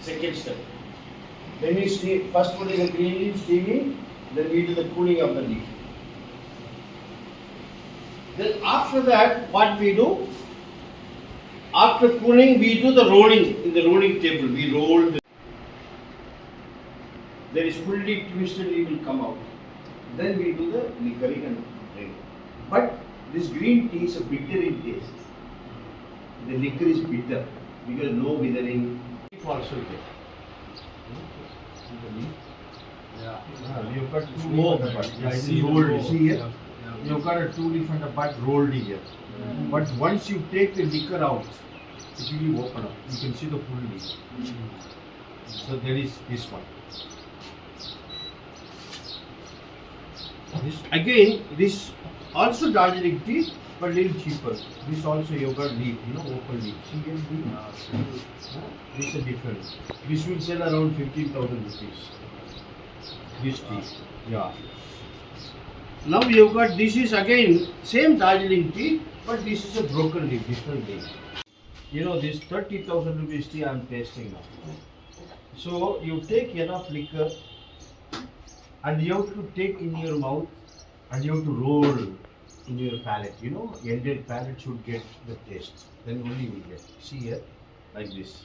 Second step. Then we steam, first one is the green leaf steaming, then we do the cooling of the leaf. Then after that, what we do? After cooling, we do the rolling in the rolling table. We roll. There is fully twisted, it will come out. Then we do the liquoring and drink. But this green tea is a bitter in taste. The liquor is bitter because no withering. Leaf also there. Yeah. You've got two More. leaf on the bud. Yeah, it is See the rolled. roll. See here? Yeah. You've got a two leaf on the bud rolled here. But once you take the liquor out, it will open up. You can see the full leaf. So there is this one. This also Darjeeling tea, but little cheaper. This also you've got leaf, open leaf. See here, leaf. This is different. This will sell around 15,000 rupees. This tea, yeah. Now you've got, this is again same Darjeeling tea, but this is a broken leaf, different leaf. This 30,000 rupees tea I am tasting now. So you take enough liquor and you have to take in your mouth and you have to roll in your palate. Entire palate should get the taste. Then only you will get. See here, like this.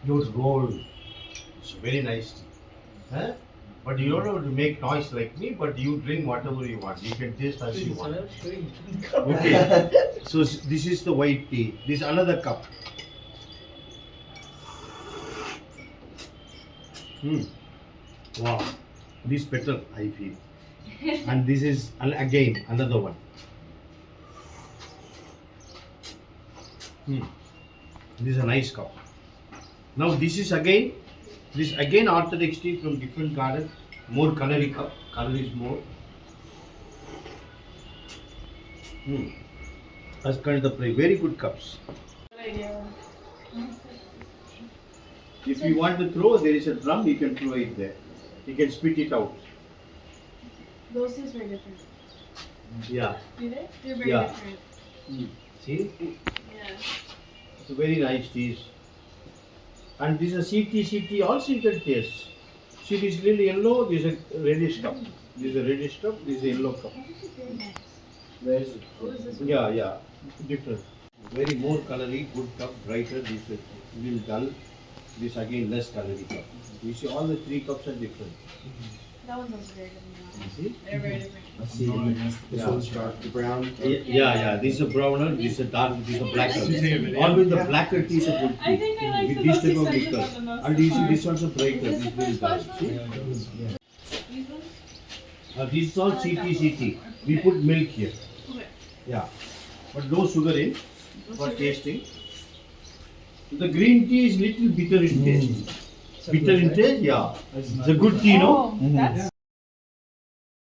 You have to roll. It's very nice tea. Huh? But you don't have to make noise like me, but you drink whatever you want. You can taste as you want. Okay. So this is the white tea. This is another cup. Wow. This better, I feel. And this is again another one. This is a nice cup. Now this is again orthodox tea from different garden. More colory cup. Color is more. That's kind of the play. Very good cups. If you want to throw, there is a drum. You can throw it there. You can spit it out. Those two are different. Yeah. Do they? They're very Yeah. different. See, Yeah. it's a very nice teas. And this is a CT also you can taste. See, this little yellow, this is a reddish cup. This is a reddish cup, this is a yellow cup. Very nice. Where is it? What is this one? Yeah, different. Very more calorie, good cup, brighter, this is little dull. This again less calorie cup. You see all the three cups are different. That one's also very different. You see? They're very different. I see. This Yeah. one's dark, the brown. Yeah. This is a browner, this is a dark, this is a blacker. I think this one- Always the blacker tea is a good tea. I think I like With the this most type of expensive liquor. one the most And so this far. is also brighter. Is this the This first dull. batch See? Yeah. These ones? This is all I like that CT. one more. We put milk here. Okay. Yeah. But no sugar in for tasting. The green tea is little bitter in taste. Bitter in taste, yeah. It's a good tea, no? Oh, that's